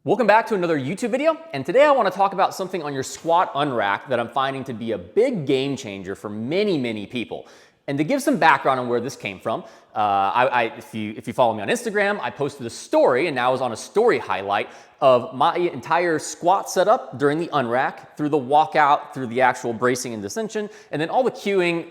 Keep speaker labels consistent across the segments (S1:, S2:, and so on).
S1: Welcome back to another YouTube video, and today I want to talk about something on your squat unrack that I'm finding to be a big game changer for many people. And to give some background on where this came from, if you follow me on Instagram, I posted a story, and now I was on a story highlight of my entire squat setup during the unrack, through the walkout, through the actual bracing and descension, and then all the cueing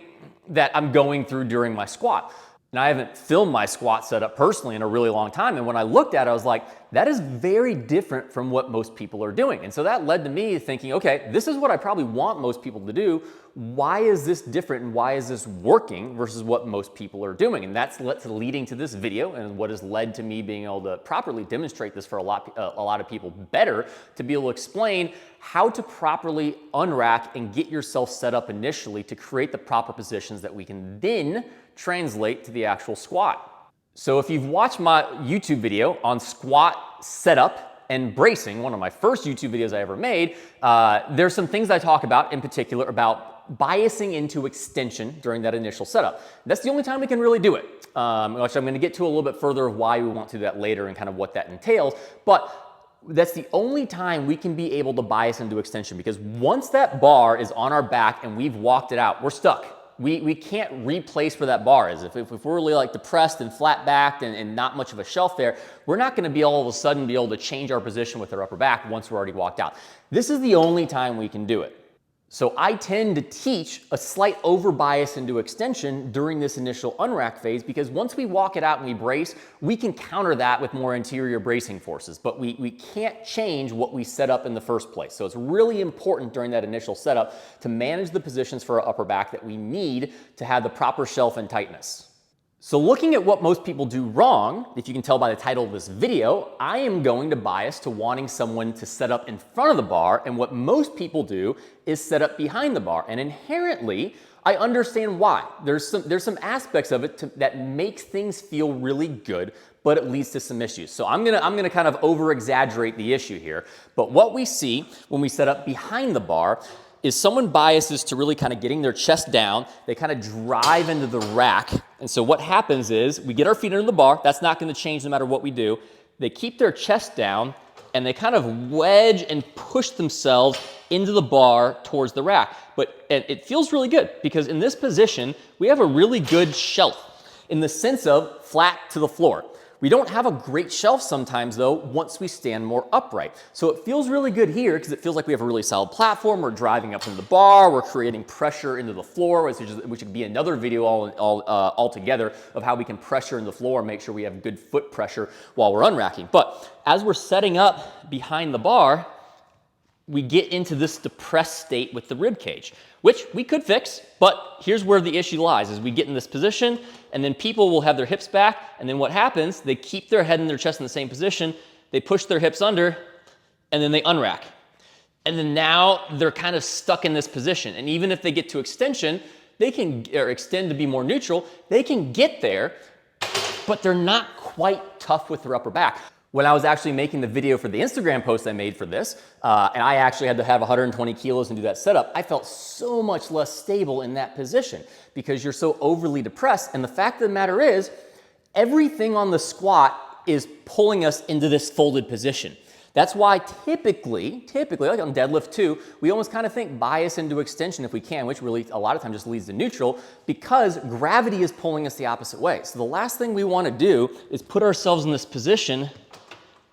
S1: that I'm going through during my squat. And I haven't filmed my squat setup personally in a really long time. And when I looked at it, I was like, that is very different from what most people are doing. And so that led to me thinking, okay, this is what I probably want most people to do. Why is this different and why is this working versus what most people are doing? And that's leading to this video and what has led to me being able to properly demonstrate this for a lot of people better, to be able to explain how to properly unrack and get yourself set up initially to create the proper positions that we can then translate to the actual squat. So if you've watched my YouTube video on squat setup and bracing, one of my first YouTube videos I ever made, there's some things I talk about in particular about biasing into extension during that initial setup. That's the only time we can really do it, which I'm going to get to a little bit further of why we want to do that later and kind of what that entails. But that's the only time we can be able to bias into extension, because once that bar is on our back and we've walked it out, we're stuck. We can't replace where that bar is. If we're really like depressed and flat backed and not much of a shelf there, we're not going to be all of a sudden be able to change our position with our upper back once we're already walked out. This is the only time we can do it. So I tend to teach a slight over bias into extension during this initial unrack phase, because once we walk it out and we brace, we can counter that with more interior bracing forces, but we can't change what we set up in the first place. So it's really important during that initial setup to manage the positions for our upper back that we need to have the proper shelf and tightness. So looking at what most people do wrong, if you can tell by the title of this video, I am going to bias to wanting someone to set up in front of the bar, and what most people do is set up behind the bar. And inherently, I understand why. There's some aspects of it that makes things feel really good, but it leads to some issues. So I'm gonna kind of over-exaggerate the issue here. But what we see when we set up behind the bar is someone biases to really kind of getting their chest down. They kind of drive into the rack. And so what happens is we get our feet under the bar. That's not going to change no matter what we do. They keep their chest down and they kind of wedge and push themselves into the bar towards the rack. But it feels really good, because in this position, we have a really good shelf in the sense of flat to the floor. We don't have a great shelf sometimes though once we stand more upright. So it feels really good here because it feels like we have a really solid platform. We're driving up into the bar, we're creating pressure into the floor, which could be another video all together of how we can pressure in the floor and make sure we have good foot pressure while we're unracking. But as we're setting up behind the bar, we get into this depressed state with the rib cage, which we could fix, but here's where the issue lies. Is we get in this position, and then people will have their hips back, and then what happens, they keep their head and their chest in the same position, they push their hips under, and then they unrack. And then now they're kind of stuck in this position, and even if they get to extension, they can, or extend to be more neutral, they can get there, but they're not quite tough with their upper back. When I was actually making the video for the Instagram post I made for this, and I actually had to have 120 kilos and do that setup, I felt so much less stable in that position because you're so overly depressed. And the fact of the matter is, everything on the squat is pulling us into this folded position. That's why typically, like on deadlift too, we almost kind of think bias into extension if we can, which really a lot of times just leads to neutral, because gravity is pulling us the opposite way. So the last thing we want to do is put ourselves in this position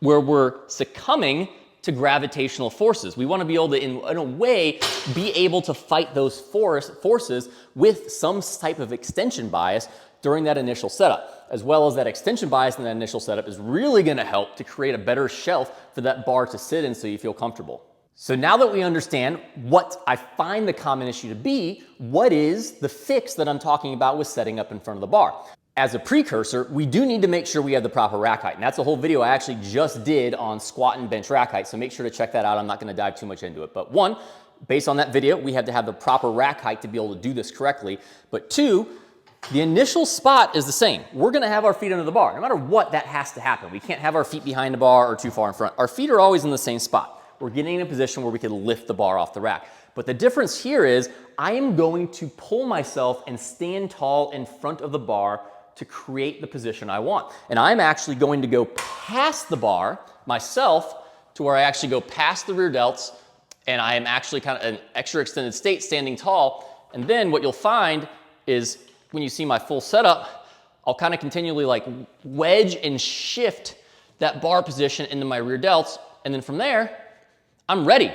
S1: where we're succumbing to gravitational forces. We want to be able to, in a way, be able to fight those forces with some type of extension bias during that initial setup, as well as that extension bias in that initial setup is really going to help to create a better shelf for that bar to sit in so you feel comfortable. So now that we understand what I find the common issue to be, what is the fix that I'm talking about with setting up in front of the bar? As a precursor, we do need to make sure we have the proper rack height. And that's a whole video I actually just did on squat and bench rack height. So make sure to check that out. I'm not going to dive too much into it. But one, based on that video, we have to have the proper rack height to be able to do this correctly. But two, the initial spot is the same. We're going to have our feet under the bar. No matter what, that has to happen. We can't have our feet behind the bar or too far in front. Our feet are always in the same spot. We're getting in a position where we can lift the bar off the rack. But the difference here is I am going to pull myself and stand tall in front of the bar to create the position I want. And I'm actually going to go past the bar myself to where I actually go past the rear delts and I am actually kind of an extra extended state standing tall. And then what you'll find is when you see my full setup, I'll kind of continually like wedge and shift that bar position into my rear delts. And then from there, I'm ready.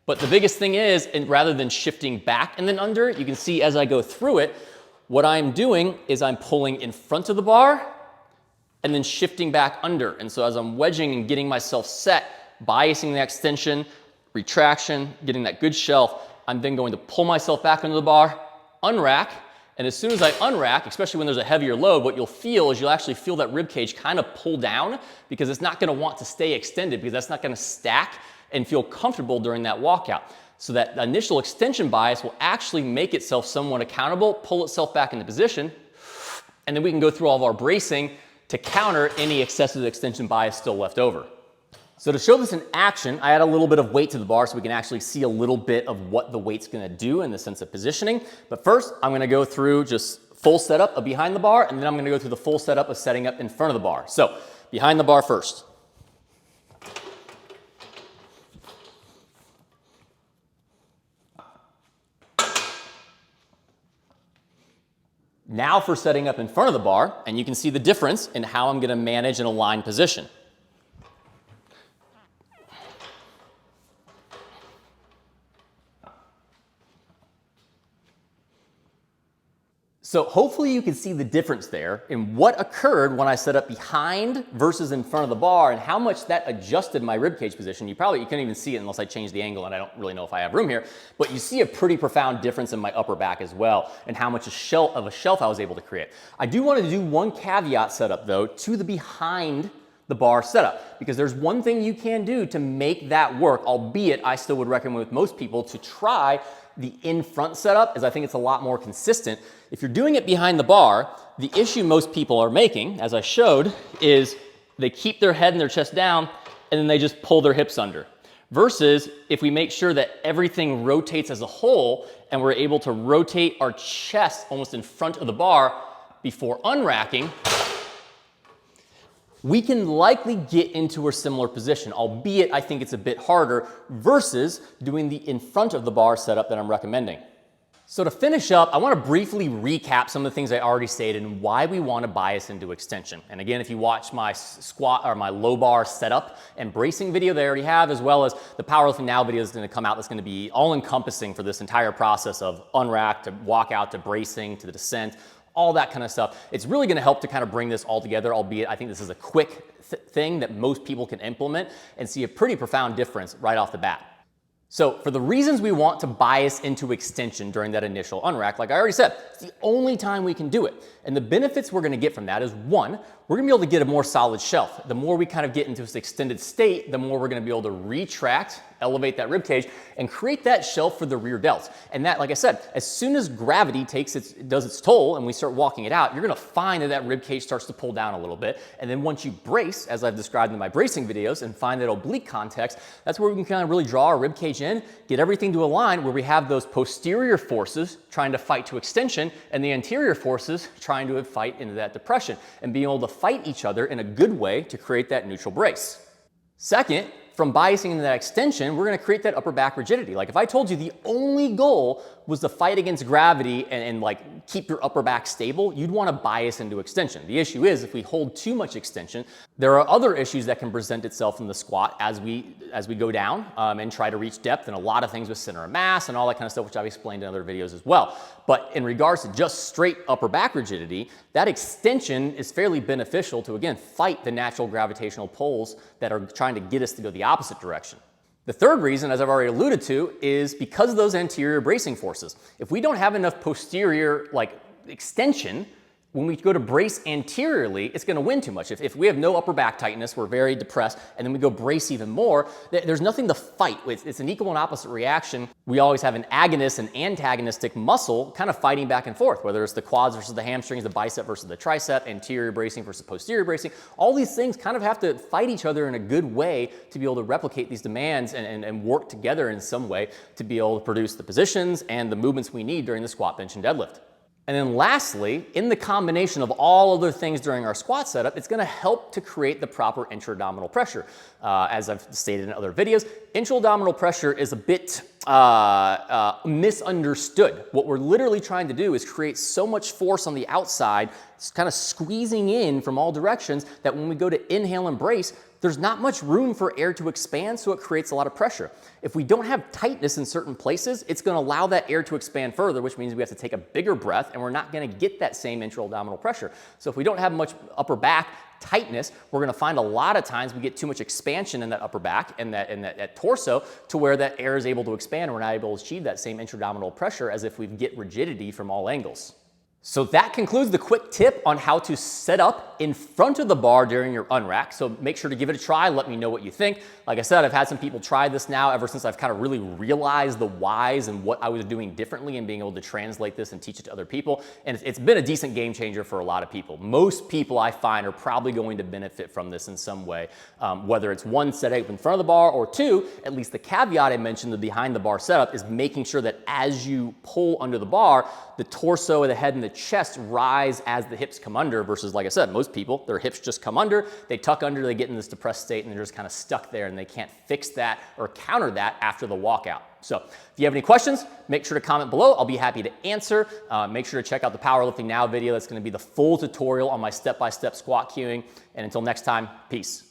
S1: But the biggest thing is, and rather than shifting back and then under, you can see as I go through it, what I'm doing is I'm pulling in front of the bar and then shifting back under. And so as I'm wedging and getting myself set, biasing the extension, retraction, getting that good shelf, I'm then going to pull myself back under the bar, unrack, and as soon as I unrack, especially when there's a heavier load, what you'll feel is you'll actually feel that rib cage kind of pull down because it's not going to want to stay extended because that's not going to stack and feel comfortable during that walkout. So that initial extension bias will actually make itself somewhat accountable, pull itself back into position, and then we can go through all of our bracing to counter any excessive extension bias still left over. So to show this in action, I add a little bit of weight to the bar so we can actually see a little bit of what the weight's gonna do in the sense of positioning. But first, I'm gonna go through just full setup of behind the bar, and then I'm gonna go through the full setup of setting up in front of the bar. So behind the bar first. Now for setting up in front of the bar, and you can see the difference in how I'm gonna manage an aligned position. So hopefully you can see the difference there in what occurred when I set up behind versus in front of the bar and how much that adjusted my ribcage position. You couldn't even see it unless I changed the angle, and I don't really know if I have room here, but you see a pretty profound difference in my upper back as well and how much of a shelf I was able to create. I do want to do one caveat setup though to the behind the bar setup, because there's one thing you can do to make that work, albeit I still would recommend with most people to try the in front setup, as I think it's a lot more consistent. If you're doing it behind the bar, the issue most people are making, as I showed, is they keep their head and their chest down and then they just pull their hips under. Versus if we make sure that everything rotates as a whole and we're able to rotate our chest almost in front of the bar before unracking, we can likely get into a similar position, albeit I think it's a bit harder versus doing the in front of the bar setup that I'm recommending. So to finish up, I want to briefly recap some of the things I already stated and why we want to bias into extension. And again, if you watch my squat or my low bar setup and bracing video they already have, as well as the Powerlifting Now video is going to come out that's going to be all encompassing for this entire process of unrack to walkout to bracing to the descent, all that kind of stuff. It's really going to help to kind of bring this all together, albeit I think this is a quick thing that most people can implement and see a pretty profound difference right off the bat. So for the reasons we want to bias into extension during that initial unrack, like I already said, it's the only time we can do it. And the benefits we're going to get from that is, one, we're going to be able to get a more solid shelf. The more we kind of get into this extended state, the more we're going to be able to retract, elevate that rib cage, and create that shelf for the rear delts. And that, like I said, as soon as gravity does its toll and we start walking it out, you're going to find that rib cage starts to pull down a little bit. And then once you brace, as I've described in my bracing videos, and find that oblique context, that's where we can kind of really draw our rib cage in, get everything to align where we have those posterior forces trying to fight to extension and the anterior forces trying to fight into that depression, and being able to fight each other in a good way to create that neutral brace. Second, from biasing into that extension, we're going to create that upper back rigidity. Like if I told you the only goal was to fight against gravity and like keep your upper back stable, you'd want to bias into extension. The issue is if we hold too much extension, there are other issues that can present itself in the squat as we go down and try to reach depth, and a lot of things with center of mass and all that kind of stuff, which I've explained in other videos as well. But in regards to just straight upper back rigidity, that extension is fairly beneficial to, again, fight the natural gravitational pulls that are trying to get us to go the opposite direction. The third reason, as I've already alluded to, is because of those anterior bracing forces. If we don't have enough posterior extension, when we go to brace anteriorly, it's going to win too much. If we have no upper back tightness, we're very depressed, and then we go brace even more, there's nothing to fight with. It's an equal and opposite reaction. We always have an agonist and antagonistic muscle kind of fighting back and forth, whether it's the quads versus the hamstrings, the bicep versus the tricep, anterior bracing versus posterior bracing. All these things kind of have to fight each other in a good way to be able to replicate these demands and work together in some way to be able to produce the positions and the movements we need during the squat, bench, and deadlift. And then lastly, in the combination of all other things during our squat setup, it's going to help to create the proper intra-abdominal pressure. As I've stated in other videos, intra-abdominal pressure is a bit misunderstood. What we're literally trying to do is create so much force on the outside, kind of squeezing in from all directions, that when we go to inhale and brace, there's not much room for air to expand, so it creates a lot of pressure. If we don't have tightness in certain places, it's going to allow that air to expand further, which means we have to take a bigger breath, and we're not going to get that same intra-abdominal pressure. So if we don't have much upper back tightness, we're going to find a lot of times we get too much expansion in that upper back and that torso, to where that air is able to expand, and we're not able to achieve that same intra-abdominal pressure as if we get rigidity from all angles. So that concludes the quick tip on how to set up in front of the bar during your unrack. So make sure to give it a try. Let me know what you think. Like I said, I've had some people try this now ever since I've kind of really realized the whys and what I was doing differently, and being able to translate this and teach it to other people. And it's been a decent game changer for a lot of people. Most people I find are probably going to benefit from this in some way, whether it's one, setting up in front of the bar, or two, at least the caveat I mentioned, the behind the bar setup, is making sure that as you pull under the bar, the torso, the head, and the chest rise as the hips come under, versus, like I said, most people, their hips just come under, they tuck under, they get in this depressed state, and they're just kind of stuck there, and they can't fix that or counter that after the walkout. So if you have any questions, make sure to comment below. I'll be happy to answer. Make sure to check out the Powerlifting Now video. That's going to be the full tutorial on my step-by-step squat cueing. And until next time, peace.